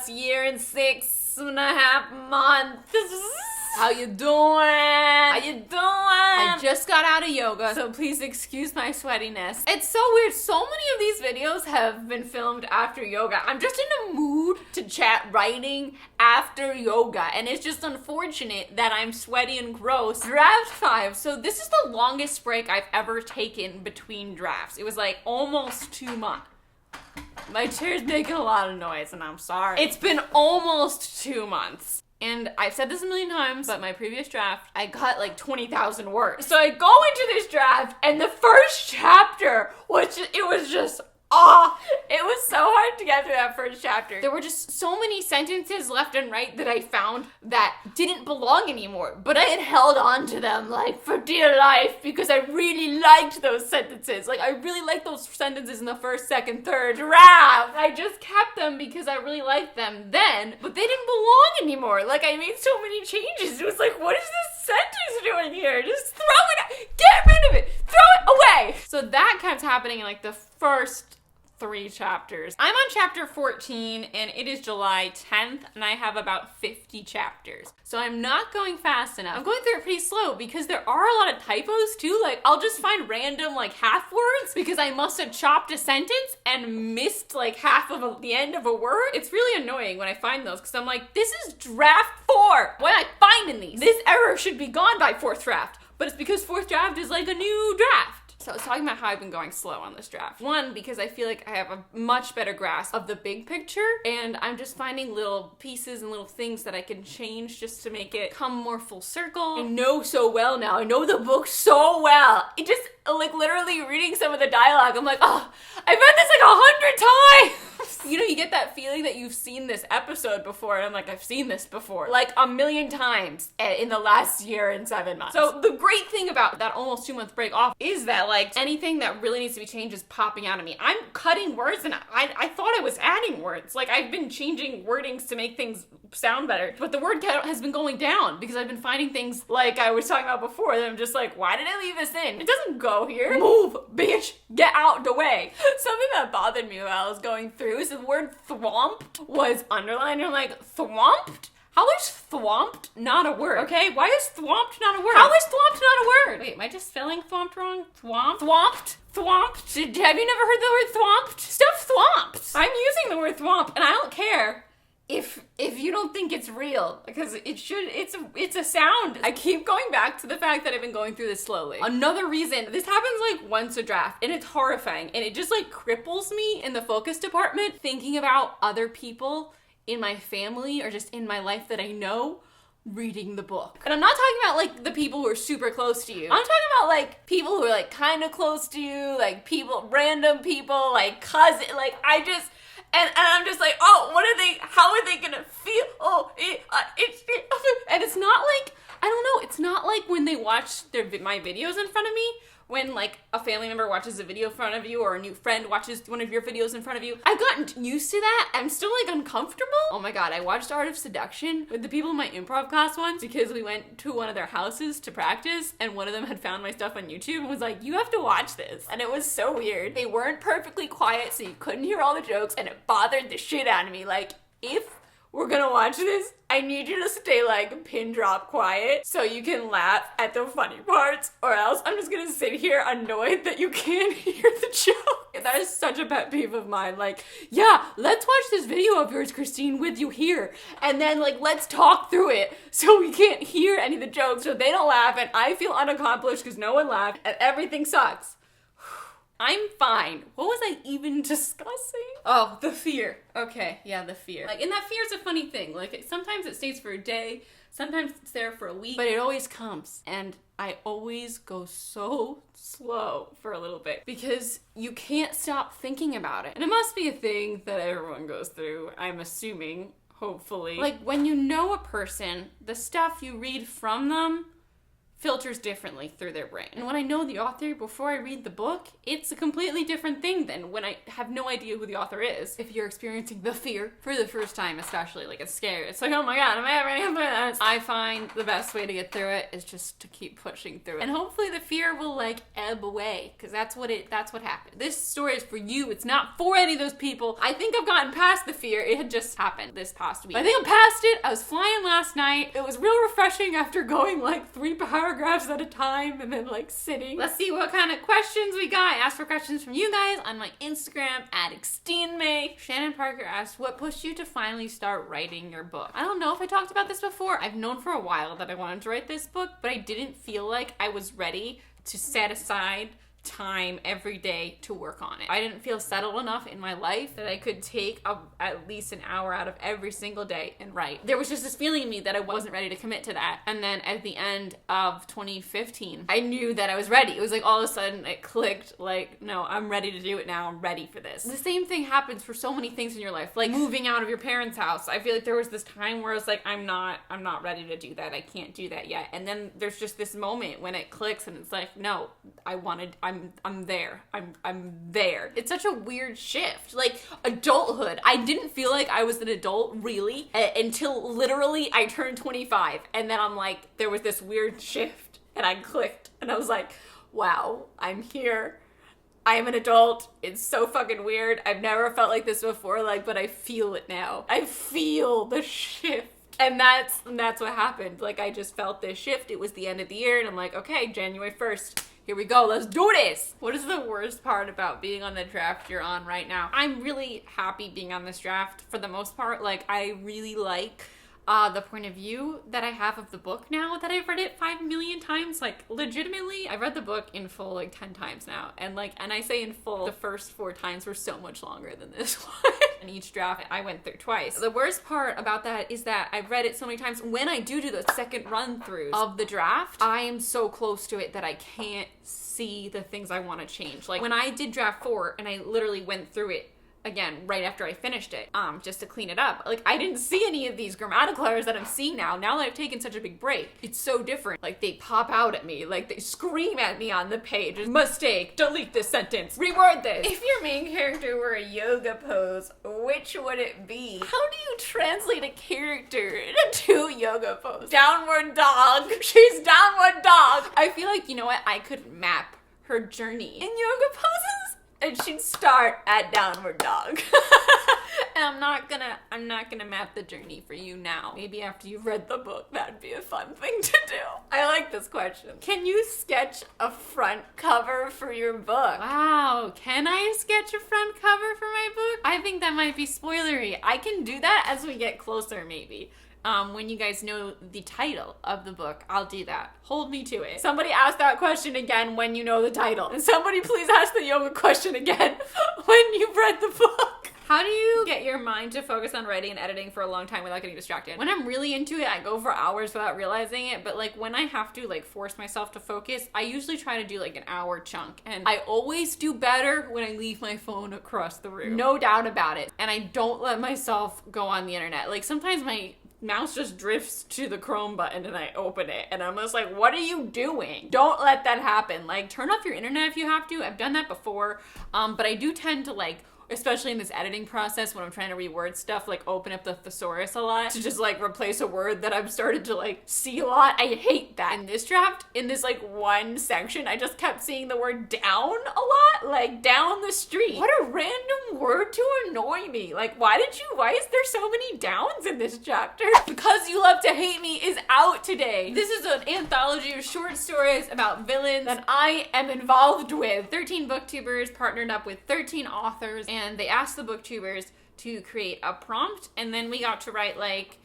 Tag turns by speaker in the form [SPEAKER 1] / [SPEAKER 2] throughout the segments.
[SPEAKER 1] last year and 6.5 months. How you doing? How you doing? I just got out of yoga, so please excuse my sweatiness. It's so weird. So many of these videos have been filmed after yoga. I'm just in a mood to chat writing after yoga, and it's just unfortunate that I'm sweaty and gross. Draft 5. So this is the longest break I've ever taken between drafts. It was like almost 2 months. My chair's making a lot of noise, and I'm sorry. It's been almost 2 months. And I've said this a million times, but my previous draft, I got like 20,000 words. So I go into this draft, and the first chapter was just, it was so hard to get through that first chapter. There were just so many sentences left and right that I found that didn't belong anymore, but I had held on to them like for dear life because I really liked those sentences. Like I really liked those sentences in the first, second, third draft. I just kept them because I really liked them then, but they didn't belong anymore. Like I made so many changes. It was like, what is this sentence doing here? Just throw it out. Get rid of it. Throw it away. So that kept happening in like the first 3 chapters. I'm on chapter 14 and it is July 10th and I have about 50 chapters. So I'm not going fast enough. I'm going through it pretty slow because there are a lot of typos too. Like I'll just find random like half words because I must have chopped a sentence and missed like half of the end of a word. It's really annoying when I find those because I'm like, this is draft 4. What am I finding these? This error should be gone by 4th draft. But it's because 4th draft is like a new draft. So I was talking about how I've been going slow on this draft. 1, because I feel like I have a much better grasp of the big picture, and I'm just finding little pieces and little things that I can change just to make it come more full circle. I know so well now. I know the book so well. It just, like, literally reading some of the dialogue, I'm like, oh, I've read this like 100 times! You know, you get that feeling that you've seen this episode before, and I'm like, I've seen this before. Like, a million times in the last year and 7 months. So the great thing about that almost 2-month break off is that, like, anything that really needs to be changed is popping out of me. I'm cutting words, and I thought I was adding words. Like, I've been changing wordings to make things sound better, but the word count has been going down because I've been finding things like I was talking about before that I'm just like, why did I leave this in? It doesn't go here. Move, bitch, get out the way. Something that bothered me while I was going through is the word thwomped was underlined, and I'm like, thwomped? How is thwomped not a word? Okay, why is thwomped not a word? How is thwomped not a word? Wait, am I just spelling thwomped wrong? Thwomped? Thwomped? Thwomped? Have you never heard the word thwomped? Stuff thwomped. I'm using the word thwomp, and I don't care if you don't think it's real, because it's a sound. I keep going back to the fact that I've been going through this slowly. Another reason, this happens like once a draft, and it's horrifying, and it just like cripples me in the focus department, thinking about other people in my family or just in my life that I know reading the book. And I'm not talking about like the people who are super close to you. I'm talking about like people who are like kind of close to you, like people, random people, like cousin, like I just, and I'm just like, oh, how are they gonna feel? Oh, and it's not like, I don't know, it's not like when they watch my videos in front of me, when like a family member watches a video in front of you or a new friend watches one of your videos in front of you. I've gotten used to that. I'm still like uncomfortable. Oh my god, I watched Art of Seduction with the people in my improv class once because we went to one of their houses to practice, and one of them had found my stuff on YouTube and was like, you have to watch this. And it was so weird. They weren't perfectly quiet, so you couldn't hear all the jokes, and it bothered the shit out of me. Like, if we're gonna watch this, I need you to stay like pin drop quiet so you can laugh at the funny parts, or else I'm just gonna sit here annoyed that you can't hear the joke. That is such a pet peeve of mine. Like, yeah, let's watch this video of yours, Christine, with you here, and then like let's talk through it so we can't hear any of the jokes, so they don't laugh, and I feel unaccomplished because no one laughed, and everything sucks. I'm fine. What was I even discussing? Oh, the fear. Okay, yeah, the fear. Like, and that fear is a funny thing. Like, sometimes it stays for a day, sometimes it's there for a week, but it always comes. And I always go so slow for a little bit because you can't stop thinking about it. And it must be a thing that everyone goes through, I'm assuming, hopefully. Like, when you know a person, the stuff you read from them filters differently through their brain. And when I know the author before I read the book, it's a completely different thing than when I have no idea who the author is. If you're experiencing the fear for the first time, especially, like it's scary. It's like, oh my god, am I ever gonna get this? I find the best way to get through it is just to keep pushing through it. And hopefully the fear will like ebb away, because that's what happened. This story is for you. It's not for any of those people. I think I've gotten past the fear. It had just happened this past week. But I think I'm past it. I was flying last night. It was real refreshing after going like 3 paragraphs at a time and then like sitting. Let's see what kind of questions we got. I asked for questions from you guys on my Instagram at @XteenMay. Shannon Parker asked, what pushed you to finally start writing your book? I don't know if I talked about this before. I've known for a while that I wanted to write this book, but I didn't feel like I was ready to set aside time every day to work on it. I didn't feel settled enough in my life that I could take at least an hour out of every single day and write. There was just this feeling in me that I wasn't ready to commit to that. And then at the end of 2015, I knew that I was ready. It was like all of a sudden it clicked, like, no, I'm ready to do it now. I'm ready for this. The same thing happens for so many things in your life, like moving out of your parents' house. I feel like there was this time where I was like, I'm not ready to do that. I can't do that yet. And then there's just this moment when it clicks and it's like, no, I'm there. I'm there. It's such a weird shift. Like adulthood. I didn't feel like I was an adult really until literally I turned 25. And then I'm like, there was this weird shift and I clicked and I was like, wow, I'm here. I am an adult. It's so fucking weird. I've never felt like this before, like, but I feel it now. I feel the shift. And that's what happened. Like I just felt this shift. It was the end of the year and I'm like, okay, January 1st. Here we go, let's do this! What is the worst part about being on the draft you're on right now? I'm really happy being on this draft for the most part. Like, I really like the point of view that I have of the book now that I've read it 5 million times. Like, legitimately, I've read the book in full like 10 times now. And I say in full, the first 4 times were so much longer than this one. And each draft I went through twice. The worst part about that is that I've read it so many times. When I do the second run throughs of the draft, I am so close to it that I can't see the things I want to change. Like when I did draft 4 and I literally went through it again right after I finished it, just to clean it up. Like I didn't see any of these grammatical errors that I'm seeing now that I've taken such a big break. It's so different. Like they pop out at me, like they scream at me on the page. Mistake, delete this sentence, reword this. If your main character were a yoga pose, which would it be? How do you translate a character into yoga pose? Downward dog. She's downward dog. I feel like, you know what, I could map her journey in yoga poses. And she'd start at downward dog. And I'm not gonna map the journey for you now. Maybe after you've read the book, that'd be a fun thing to do. I like this question. Can you sketch a front cover for your book? Wow, can I sketch a front cover for my book? I think that might be spoilery. I can do that as we get closer, maybe. When you guys know the title of the book, I'll do that. Hold me to it. Somebody ask that question again when you know the title. And somebody please ask the yoga question again when you've read the book. How do you get your mind to focus on writing and editing for a long time without getting distracted? When I'm really into it, I go for hours without realizing it, but like when I have to like force myself to focus, I usually try to do like an hour chunk. And I always do better when I leave my phone across the room. No doubt about it. And I don't let myself go on the internet. Like sometimes my mouse just drifts to the Chrome button and I open it and I'm just like, what are you doing? Don't let that happen. Like turn off your internet if you have to. I've done that before. But I do tend to like, especially in this editing process when I'm trying to reword stuff, like open up the thesaurus a lot to just like replace a word that I've started to like see a lot. I hate that. In this draft, in this like one section, I just kept seeing the word down a lot, like down the street. What a random word to annoy me. Like why is there so many downs in this chapter? Because You Love to Hate Me is out today. This is an anthology of short stories about villains that I am involved with. 13 booktubers partnered up with 13 authors and they asked the booktubers to create a prompt, and then we got to write like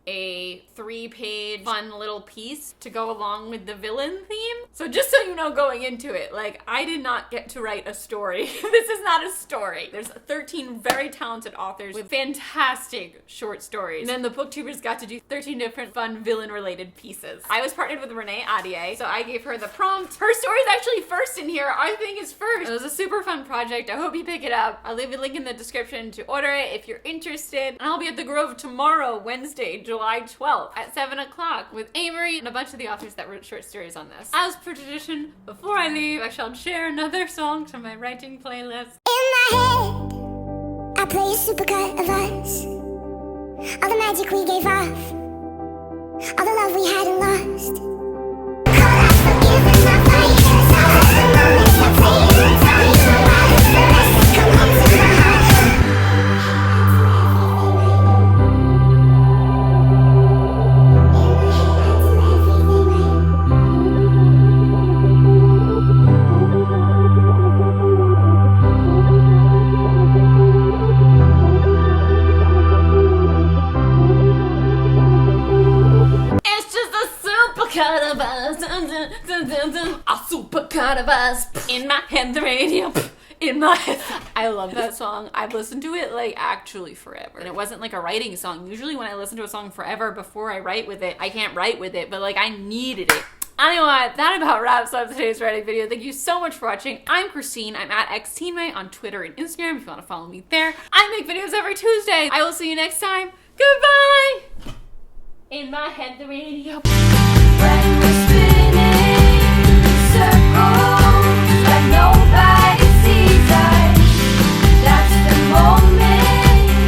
[SPEAKER 1] a 3-page fun little piece to go along with the villain theme. So just so you know going into it, like I did not get to write a story. This is not a story. There's 13 very talented authors with fantastic short stories. And then the booktubers got to do 13 different fun villain related pieces. I was partnered with Renee Adier, so I gave her the prompt. Her story is actually first in here. Our thing is first. It was a super fun project. I hope you pick it up. I'll leave a link in the description to order it if you're interested. And I'll be at the Grove tomorrow, Wednesday, July 12th at 7 o'clock with Amory and a bunch of the authors that wrote short stories on this. As per tradition, before I leave, I shall share another song from my writing playlist.
[SPEAKER 2] In my head, I play a supercut of us. All the magic we gave off, all the love we hadn't lost. Cold as forgiven, my fight. All of the moments I played in time. Why does the rest come home to my heart?
[SPEAKER 1] A supercut of us in my head, the radio in my head. I love that song. I've listened to it like actually forever, and it wasn't like a writing song. Usually when I listen to a song forever before I write with it, I can't write with it, but like I needed it. Anyway, that about wraps up today's writing video. Thank you so much for watching. I'm Christine. I'm at xteenmate on Twitter and Instagram if you want to follow me there. I make videos every Tuesday. I will see you next time. Goodbye. In my head, the radio. When we spin.